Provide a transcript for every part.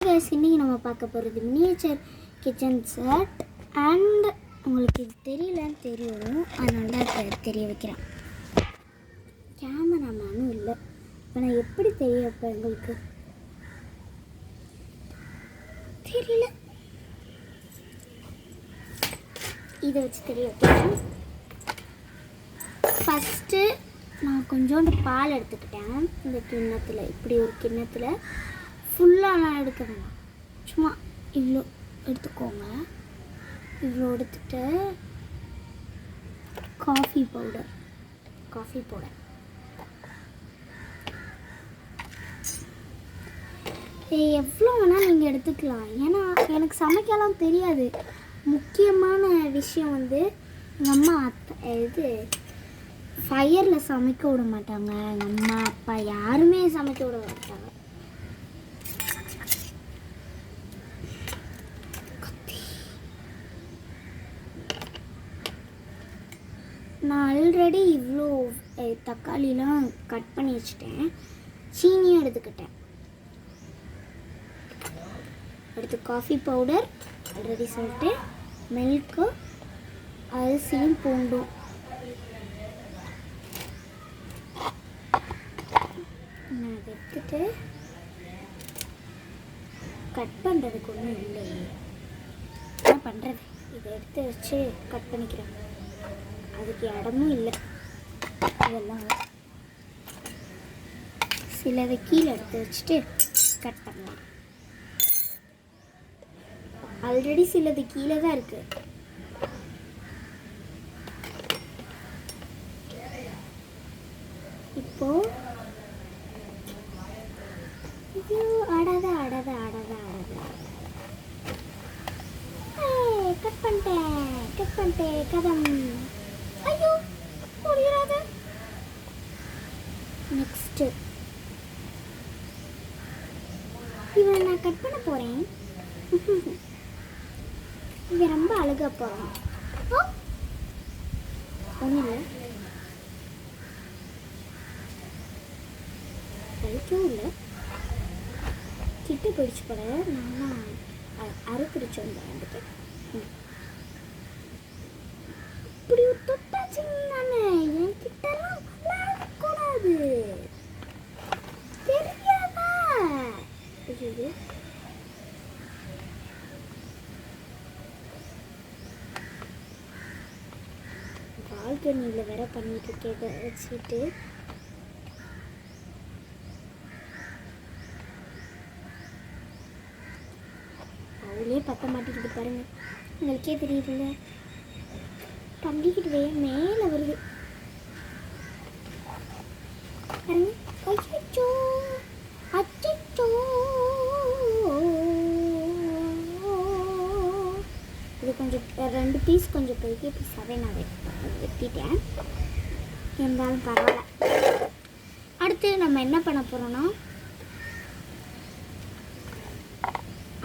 இன்றைக்கி நம்ம பார்க்க போகிறது மினியேச்சர் கிச்சன் செட் அண்ட் உங்களுக்கு இது தெரியலன்னு தெரியும், அதனால தான் தெரிய வைக்கிறேன். கேமராமேனும் இல்லை, இப்போ நான் எப்படி தெரிய வைப்பேன் உங்களுக்கு தெரியல. இதை வச்சு தெரிய வைக்கிறேன். ஃபஸ்ட்டு நான் கொஞ்சோண்டு பால் எடுத்துக்கிட்டேன். இந்த கிண்ணத்தில், இப்படி ஒரு கிண்ணத்தில் ஃபுல்லாலாம் எடுக்க வேணாம், சும்மா இவ்வளோ எடுத்துக்கோங்க. இவ்வளோ எடுத்துட்டு காஃபி பவுடர் எவ்வளோ வேணால் நீங்கள் எடுத்துக்கலாம். ஏன்னா எனக்கு சமைக்கலாம் தெரியாது. முக்கியமான விஷயம் வந்து எங்கள் அம்மா ஃபயரில் சமைக்க விட மாட்டாங்க. எங்கள் அம்மா அப்பா யாருமே சமைக்க விட மாட்டாங்க. நான் ஆல்ரெடி இவ்வளோ தக்காளிலாம் கட் பண்ணி வச்சுட்டேன். சீனியும் எடுத்துக்கிட்டேன். அடுத்து காஃபி பவுடர் ஆல்ரெடி சொல்லிட்டு, மில்க்கு, அரிசியும் பூண்டும். நான் அதை எடுத்துட்டு கட் பண்ணுறதுக்கு ஒன்றும் இல்லையே, என்ன பண்ணுறது, இதை எடுத்து வச்சு கட் பண்ணிக்கிறேன். அதுக்கு இடமும் இல்லை. இதெல்லாம் சிலதை கீழே எடுத்து வச்சுட்டு கட் பண்ணலாம். ஆல்ரெடி சிலது கீழே தான் இருக்கு. இப்போ அடத கட் பண்ணிட்டேன் கதம். ஐயோ முடியாது. நெக்ஸ்ட் இவன் நான் கட் பண்ண போறேன். இவன் ரொம்ப அழகா போறான். ஒன்றும் இல்லை, கழிக்கவும் இல்லை. கிட்ட பிடிச்சு போட நான் அரை பிடிச்சு வந்துட்டு இப்படி தொட்டாச்சு. நான் என் கிட்டலாம் விளையாடக்கூடாது, தெரியாதா? பால்கனியில் வேற பண்ணிட்டு இருக்கேன் வச்சுட்டு. அவளே பத்த மாட்டேங்குது பாருங்க, உங்களுக்கே தெரியுதுல்ல. தம்பிக்கிட்டு மேலே வருது பாருங்க. அச்சோ அச்சோ, இது கொஞ்சம் 2 பீஸ் கொஞ்சம் பெரிய பீஸாகவே நான் வெட்டிட்டேன். இருந்தாலும் பரவாயில்ல. அடுத்து நம்ம என்ன பண்ண போகிறோன்னா,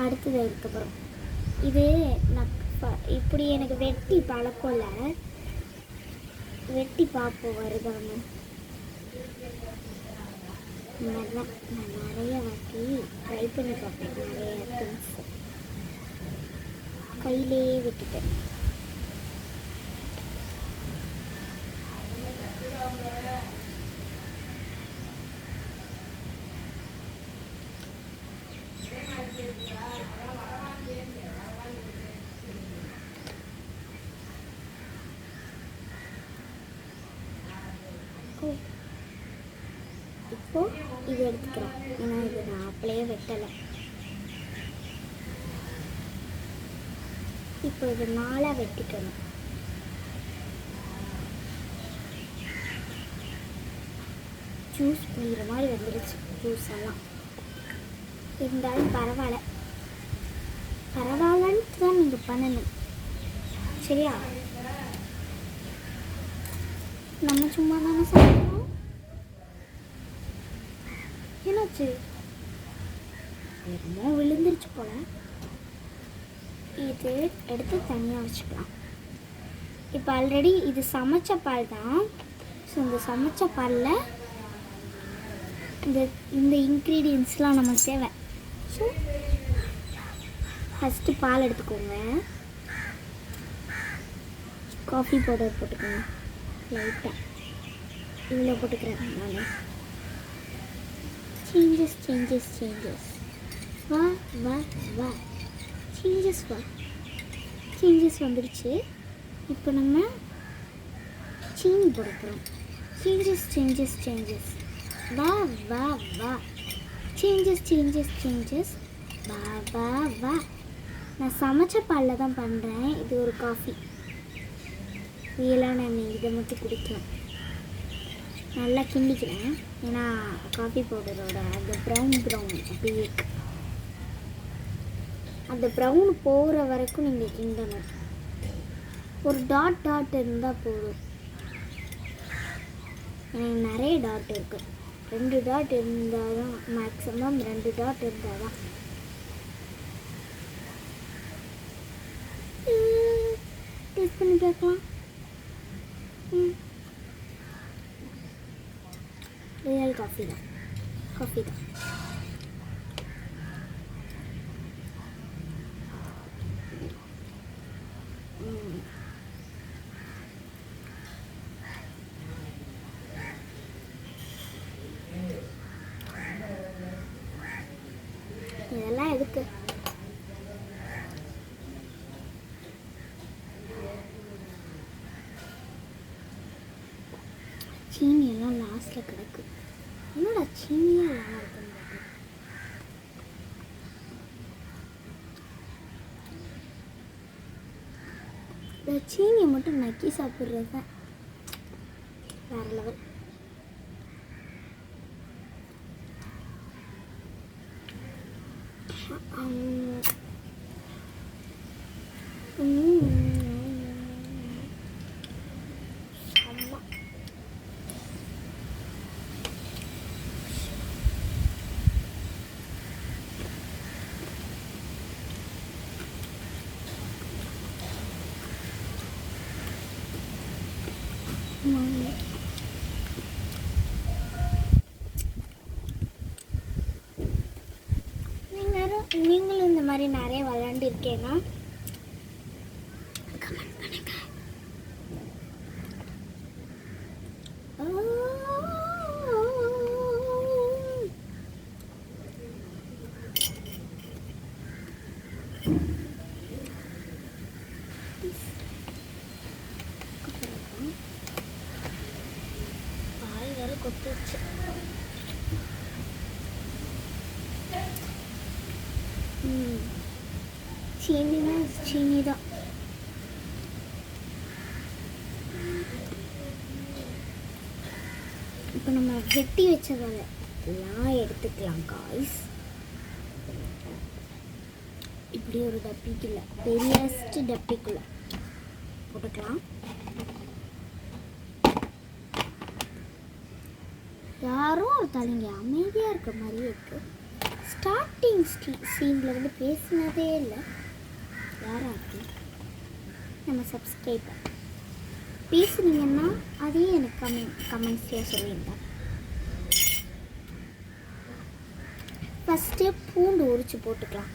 அடுத்தது அதுக்கப்புறம் இது நான் இப்படி எனக்கு வெட்டி பழக்கம் இல்லை, வெட்டி பார்ப்போம் வருதான்னு. நான் நிறைய வாட்டி ட்ரை பண்ணி பார்ப்பேன். நிறைய திங்ஸ் கையிலே விட்டுட்டேன். இப்போ இது எடுத்துக்கிறேன், ஏன்னா இது நான் அப்படியே வெட்டலை. இப்போ இது 4 வெட்டிக்கணும். ஜூஸ் புளிகிற மாதிரி வந்துடுச்சு ஜூஸ் எல்லாம். இருந்தாலும் பரவாயில்லன்னு தான் நீங்கள் பண்ணணும், சரியா? நம்ம சும்மா தானே சாப்பிடுவோம். என்னாச்சு? என்னமோ விழுந்துருச்சு போல. இது எடுத்து தனியாக வச்சுக்கலாம். இப்போ ஆல்ரெடி இது சமைச்ச பால் தான். ஸோ இந்த சமைச்ச பாலில் இந்த இன்க்ரீடியன்ஸ்லாம் நமக்கு தேவை. ஸோ ஃபஸ்ட்டு பால் எடுத்துக்கோங்க. காஃபி பவுடர் போட்டுக்கோங்க லைட்டாக. இவ்வளோ போட்டுக்கிறேன் நான். சேஞ்சஸ் சேஞ்சஸ் சேஞ்சஸ் வா வா வா. சேஞ்சஸ் வா. சேஞ்சஸ் வந்துடுச்சு. இப்போ நம்ம சீனி போட போகிறோம். சேஞ்சஸ் சேஞ்சஸ் சேஞ்சஸ் வா வா வா. சேஞ்சஸ் சேஞ்சஸ் சேஞ்சஸ் வா வா வா. நான் சமைச்ச பாலில் தான் பண்ணுறேன். இது ஒரு காஃபி. ரியலாக நான் இதை மட்டும் குடிக்கலாம். நல்லா கிண்டிக்கிறேன். ஏன்னா காஃபி பவுடரோட அந்த ப்ரௌன் அப்படியே இருக்கு. அந்த ப்ரௌன் போகிற வரைக்கும் நீங்கள் கிண்டணும். ஒரு டாட் இருந்தால் போதும். எனக்கு நிறைய டாட் இருக்குது. 2 டாட் இருந்தால் தான் மேக்ஸிமம். 2 டாட் இருந்தால் தான். டேஸ்ட் பண்ணி பார்க்கலாம். ரியல் காஃபி தான். இதெல்லாம் எதுக்கு? சீனி எல்லாம் லாஸ்ட்டில் கிடக்கு. என்னடா சீனியாக இல்லாமல் இருக்குன்னு. இந்த சீனியை மட்டும் நக்கி சாப்பிட்றது தான் வேறு லெவல். நீங்களும் இந்த மாதிரி நிறைய விளையாண்டு இருக்கேன்னா கமெண்ட் பண்ணுங்க. பால் வேற கொத்துச்சு. சீனினா சீனி தான். இப்போ நம்ம வெட்டி வச்சதெல்லாம் எடுத்துக்கலாம் காய்ஸ். இப்படி ஒரு டப்பிக்குள்ள, பெரியஸ்ட் டப்பிக்குள்ள போட்டுக்கலாம். யாரும் ஒரு தலைங்க அமைதியாக இருக்கிற மாதிரியே இருக்கு. ஸ்டார்டிங் சீனில் இருந்து பேசினதே இல்லை. யாராக்கு நம்ம சப்ஸ்கிரைபர் பேசுனீங்கன்னா அதையும் எனக்கு கமெண்ட்ஸில் சொல்லியிருங்க. ஃபஸ்ட்டு பூண்டு உரிச்சு போட்டுக்கலாம்.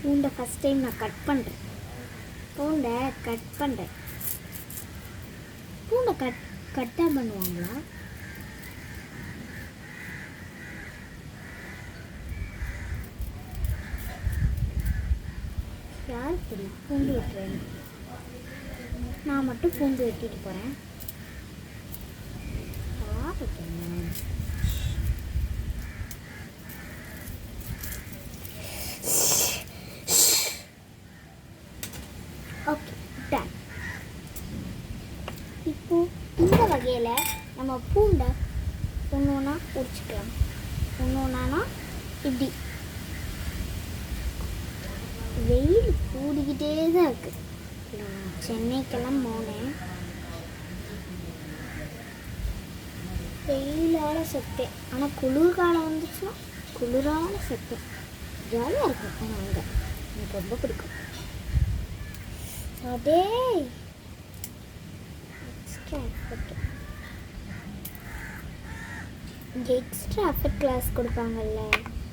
பூண்டை ஃபஸ்ட் டைம் நான் கட் பண்ணுறேன். பூண்டை கட்டாக பண்ணுவாங்களா? யார் தெரியும்? பூண்டு வெட்டுறேன். நான் மட்டும் பூண்டு வெட்டிட்டு போகிறேன். Okay done. இப்போ இந்த வகையில் நம்ம பூண்டை ஒன்று உரிச்சிக்கலாம். ஒன்று இப்படி. வெயில் கூடிக்கிட்டே தான் இருக்குது. சென்னைக்கெல்லாம் போனேன். வெயிலால் செத்தேன். ஆனால் குளிர்காலம் வந்துச்சுன்னா குளிரால் செத்தேன். ஜாலியாக இருக்கும். ஆனால் அங்கே எனக்கு ரொம்ப பிடிக்கும். அதே எக்ஸ்ட்ரா எஃபர்ட். இங்கே எக்ஸ்ட்ரா அஃபெக்ட் கிளாஸ் கொடுப்பாங்கல்ல,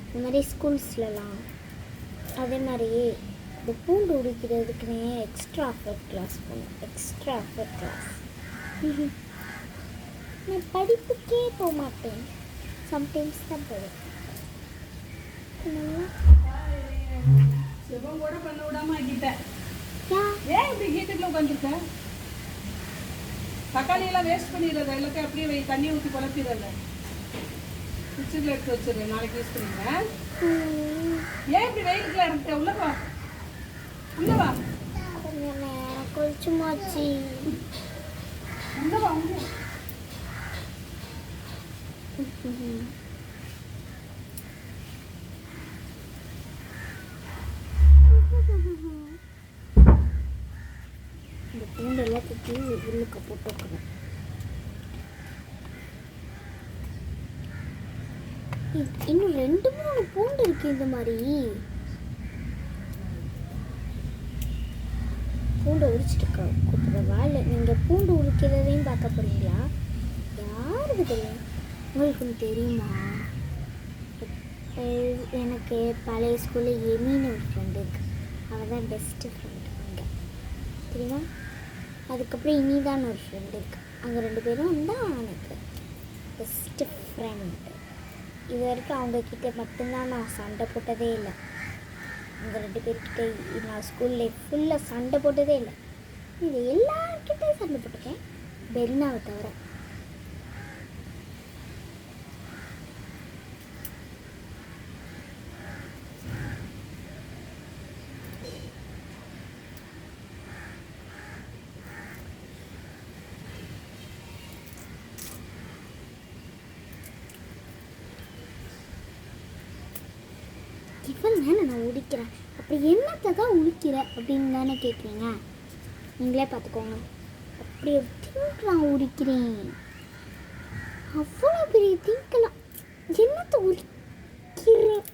இந்த மாதிரி ஸ்கூல்ஸ்லலாம். அதே மாதிரி இந்த பூண்டு உரிக்கிறதுக்குன்னே எக்ஸ்ட்ரா அஃபெக்ட் கிளாஸ் போகணும். Extra affect class. நான் படிப்புக்கே போக மாட்டேன், சம்டைம்ஸ் தான் போவேன். கூட பண்ண விடாம ஆக்கிட்டேன். ஏன் இப்படி ஹீட்டுக்குள்ள உட்காந்துருக்க? தக்காளி எல்லாம் வேஸ்ட் பண்ணிடுறத, எல்லாத்தையும் அப்படியே வை, தண்ணி ஊற்றி குழப்பிடுறத. கிச்சனில் எடுத்து வச்சிடுறேன், நாளைக்கு யூஸ் பண்ணிடுறேன். ஏன் இப்படி வெயிலுக்குள்ள எடுத்த? உள்ளவா உள்ளவா கொஞ்சமாச்சு உள்ளவா இந்த பூண்டு எல்லாம் தூக்கி உள்ளுக்க போட்டு வைக்கணும். இன்னும் 2-3 பூண்டு இருக்கு. இந்த மாதிரி பூண்டை உரிச்சிட்டு கூப்பிடுறவா இல்லை நீங்கள் பூண்டு உரிக்கிறதையும் பார்க்க போறீங்களா? யாருக்கு தெரியும்? உங்களுக்கு ஒன்று தெரியுமா? எனக்கு பழைய ஸ்கூலில் எமின்னு ஒரு ஃப்ரெண்டு இருக்கு. அவள் தான் பெஸ்ட்டு ஃப்ரெண்டு அங்கே, தெரியுமா? அதுக்கப்புறம் இனிதான் ஒரு ஃப்ரெண்டு இருக்கு. அங்கே 2 பேரும் தான் எனக்கு பெஸ்ட்டு ஃப்ரெண்டு. இது வரைக்கும் அவங்கக்கிட்ட மட்டும்தான் நான் சண்டை போட்டதே இல்லை. அவங்க 2 பேர்கிட்ட நான் ஸ்கூல் லைஃப் ஃபுல்லாக சண்டை போட்டதே இல்லை. இது எல்லாருக்கிட்டையும் சண்டை போட்டிருக்கேன், பெரினாவை தவிர. இவன் தானே நான் உடிக்கிறேன், அப்படி என்னத்தை தான் உடிக்கிற அப்படின்னு தானே கேட்குறீங்க. நீங்களே பார்த்துக்கோங்க. அப்படி ஒரு திங்க் நான் உடிக்கிறேன். அவ்வளோ பெரிய திங்கெல்லாம் என்னத்தை உடிக்கிறேன்.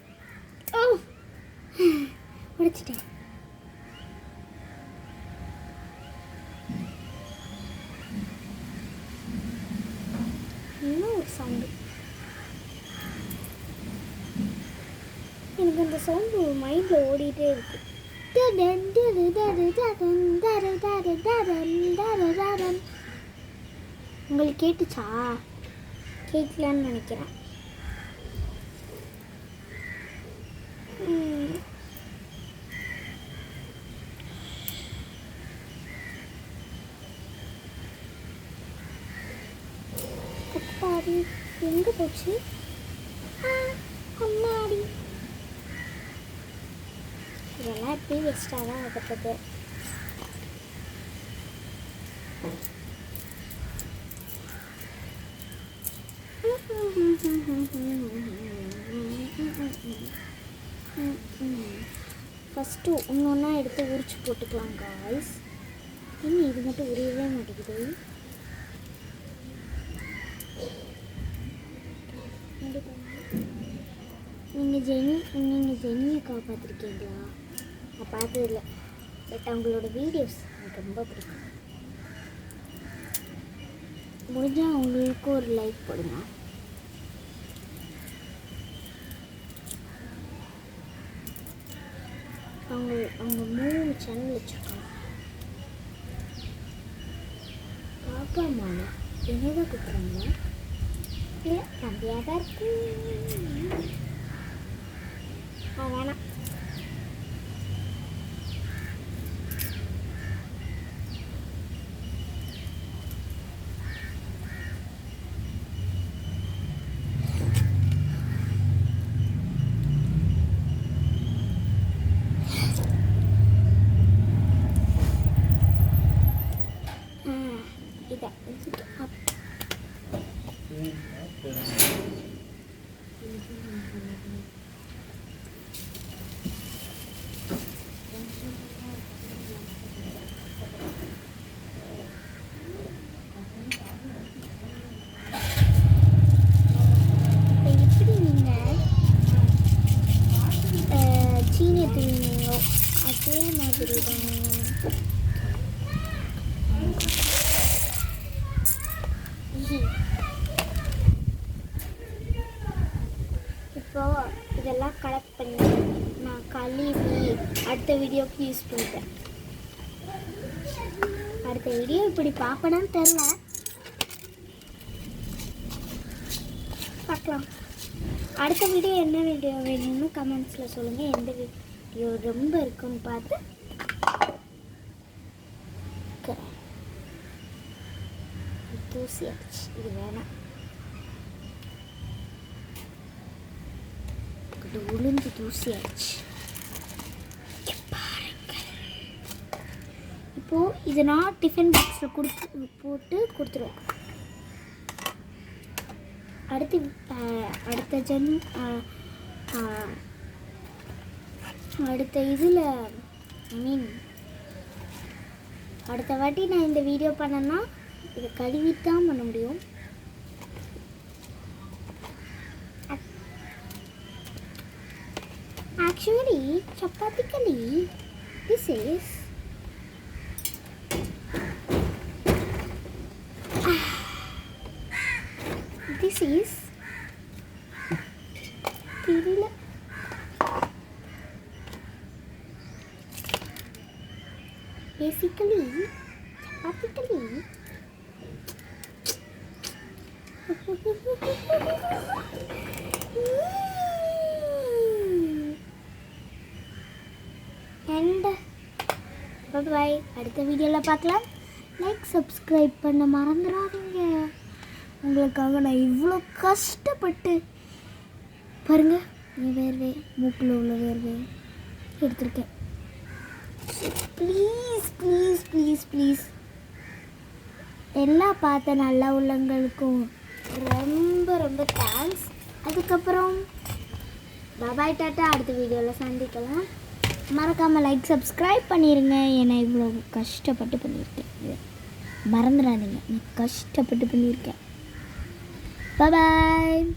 உடைச்சிட்டேன். இன்னும் ஒரு சவுண்டு. எனக்கு அந்த சவுண்டு மைண்டில் ஓடிட்டே இருக்கு. உங்களுக்கு கேட்டுச்சா? கேட்கலான்னு நினைக்கிறேன். அப்பாடி எங்கே போச்சு? அம்மாடி, இதெல்லாம் எப்பயும் வேஸ்ட்டாக தான் ஆகப்பட்டது. ஃபஸ்ட்டு ஒன்றா எடுத்து உரிச்சு போட்டுக்கலாம் காய்ஸ். இன்னும் இது மட்டும் உரியவே மாட்டேங்குது. நீங்கள் ஜெனியை காப்பாற்றிருக்கீங்களா? நான் பார்த்ததில்லை, பட் அவங்களோட வீடியோஸ் எனக்கு ரொம்ப பிடிக்கும். முடிஞ்சால் அவங்களுக்கு ஒரு லைக் போடுங்க. அவங்க 3 சேனல் வச்சுருக்காங்க. பாப்பாமா என்னதான் கூப்பிட்றாங்க? இல்லை தம்பியாக தான் இருக்கு. வேணாம். இதை எப்படி நீங்கள் சீனியை தூவினீங்களோ அதே மாதிரி தான். இப்போ இதெல்லாம் கலெக்ட் பண்ணி நான் கழுவி அடுத்த வீடியோக்கு யூஸ் பண்ணிட்டேன். அடுத்த வீடியோ இப்படி பார்ப்பேன்னு தெரில, பார்க்கலாம். அடுத்த வீடியோ என்ன வீடியோ வேணும்னு கமெண்ட்ஸில் சொல்லுங்கள். எந்த வீடியோ ரொம்ப இருக்குன்னு பார்த்து தூசி ஆச்சு, இது வேணாம். இது உளுந்து தூசி ஆச்சு. இப்போது இதை நான் டிஃபன் பாக்ஸில் போட்டு கொடுத்துருவேன். அடுத்த இதில் அடுத்த வாட்டி நான் இந்த வீடியோ பண்ணேன்னா இதை கழுவிட்டு தான் பண்ண முடியும். ஆக்சுவலி சப்பாத்திக்கலி திஸ் இஸ் தெரியல. பேசிக்கலி சப்பாத்திக்கலி அண்ட் பை. அடுத்த வீடியோவில் பார்க்கலாம். லைக் சப்ஸ்கிரைப் பண்ண மறந்துடாதீங்க. உங்களுக்காக நான் இவ்வளோ கஷ்டப்பட்டு பாருங்கள், வேர்வை மூக்கில் உள்ள வேர்வை எடுத்திருக்கேன். ப்ளீஸ் ப்ளீஸ் ப்ளீஸ் ப்ளீஸ் எல்லாம் பார்த்த நல்ல உள்ளங்களுக்கும் ரொம்ப ரொம்ப தேங்க்ஸ். அதுக்கப்புறம் பாய் டாட்டா. அடுத்த வீடியோவில் சந்திக்கலாம். மறக்காமல் லைக் சப்ஸ்கிரைப் பண்ணிடுங்க. ஏன்னா இவ்வளோ கஷ்டப்பட்டு பண்ணியிருக்கேன், மறந்துடாதீங்க. நான் கஷ்டப்பட்டு பண்ணியிருக்கேன். பாய்.